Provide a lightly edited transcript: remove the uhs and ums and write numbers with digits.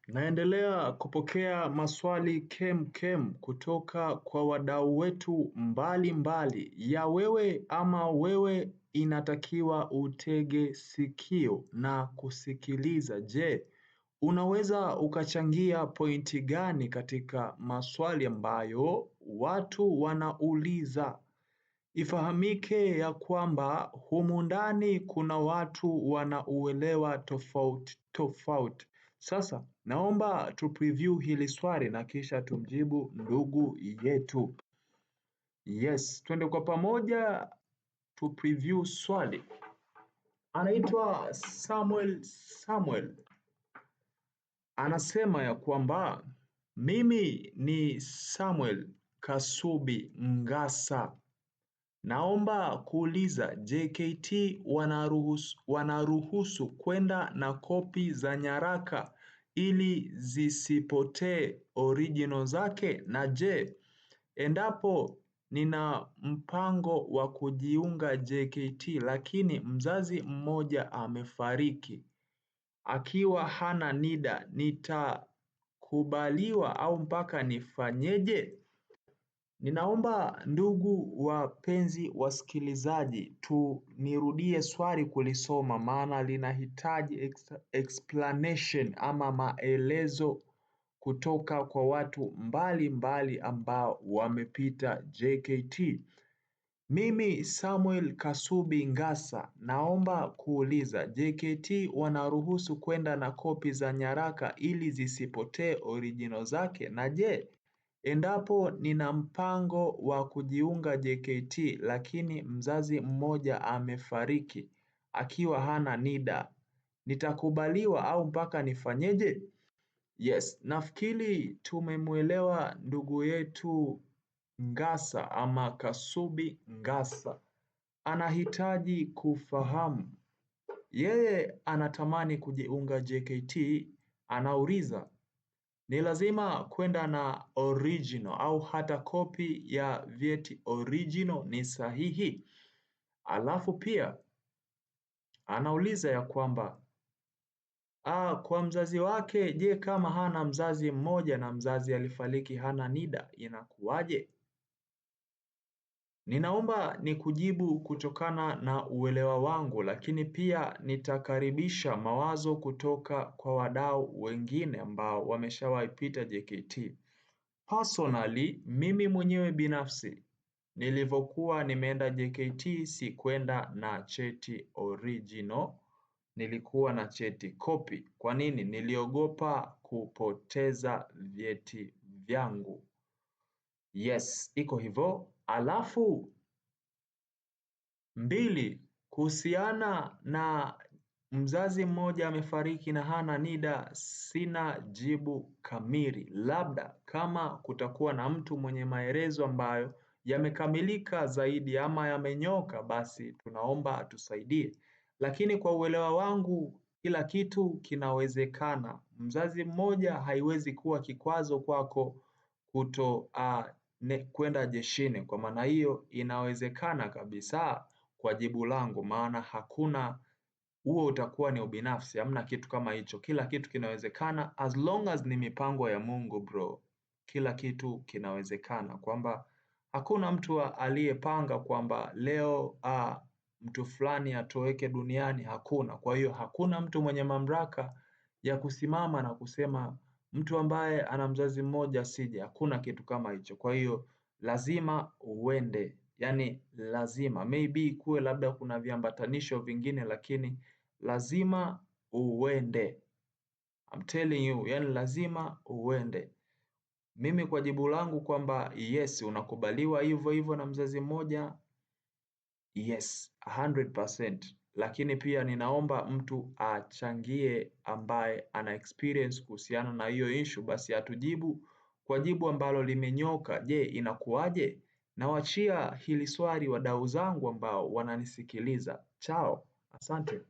Naendelea kupokea maswali kemkem kutoka kwa wadau wetu mbalimbali. Ya wewe ama wewe inatakiwa utege sikio na kusikiliza. Je, unaweza ukachangia pointi gani katika maswali ambayo watu wanauliza? Ifahamike ya kwamba humu ndani kuna watu wanauelewa tofauti tofauti. Sasa naomba tu preview hili swali na kisha tumjibu ndugu yetu. Yes, twende kwa pamoja tu preview swali. Anaitwa Samuel. Anasema ya kwamba mimi ni Samuel Kasubi Ngasa. Naomba kuuliza JKT wanaruhusu kwenda na kopi za nyaraka ili zisipotee original zake? Na je, endapo nina mpango wa kujiunga JKT lakini mzazi mmoja amefariki akiwa hana NIDA, nitakubaliwa au mpaka nifanyeje? Ninaomba ndugu wapenzi wasikilizaji nirudie swali kulisoma maana linahitaji explanation ama maelezo kutoka kwa watu mbalimbali ambao wamepita JKT. Mimi Samuel Kasubi Ngasa naomba kuuliza JKT wanaruhusu kwenda na kopi za nyaraka ili zisipotee original zake? Na je, endapo nina mpango wa kujiunga JKT lakini mzazi mmoja amefariki akiwa hana NIDA, nitakubaliwa au mpaka nifanyeje? Yes, nafikiri tumemwelewa ndugu yetu Ngasa ama Kasubi Ngasa. Anahitaji kufahamu. Yeye anatamani kujiunga JKT, anauliza ni lazima kwenda na original au hata kopi ya vyeti original ni sahihi? Alafu pia anauliza ya kwamba kwa mzazi wake, je, kama hana mzazi mmoja na mzazi alifariki hana NIDA inakuwaje? Ninaomba nikujibu kutokana na uelewa wangu, lakini pia nitakaribisha mawazo kutoka kwa wadau wengine ambao wameshawahi pita JKT. Personally, mimi mwenyewe binafsi, nilivyokuwa nimeenda JKT sikwenda na cheti original, nilikuwa na cheti copy. Kwa nini? Niliogopa kupoteza vyeti vyangu. Yes, iko hivyo. Alafu 2, kuhusiana na mzazi mmoja amefariki na hana NIDA, sina jibu kamili. Labda kama kutakuwa na mtu mwenye maelezo ambayo yamekamilika zaidi ama yamenyoka, basi tunaomba atusaidie. Lakini kwa uelewa wangu kila kitu kinawezekana. Mzazi mmoja haiwezi kuwa kikwazo kwako kwenda jeshini. Kwa maana hiyo inawezekana kabisa kwa jibu langu, maana hakuna, huo utakuwa ni ubinafsi, hamna kitu kama hicho. Kila kitu kinawezekana as long as ni mipango ya Mungu bro. Kila kitu kinawezekana, kwamba hakuna mtu aliyepanga kwamba leo mtu fulani atoweke duniani, hakuna. Kwa hiyo hakuna mtu mwenye mamlaka ya kusimama na kusema mtu ambaye ana mzazi mmoja asije. Hakuna kitu kama hicho. Kwa hiyo lazima uende, yani lazima, maybe kuwe labda kuna viambatanisho vingine, lakini lazima uende. I'm telling you, yani lazima uende. Mimi kwa jibu langu kwamba yes, unakubaliwa hivyo hivyo na mzazi mmoja, yes, 100%. Lakini pia ninaomba mtu achangie ambaye ana experience kuhusiana na hiyo issue, basi atujibu kwa jibu ambalo limenyoka. Je, inakuwaje? Nawachia hili swali wadau zangu ambao wananisikiliza. Chao, asante.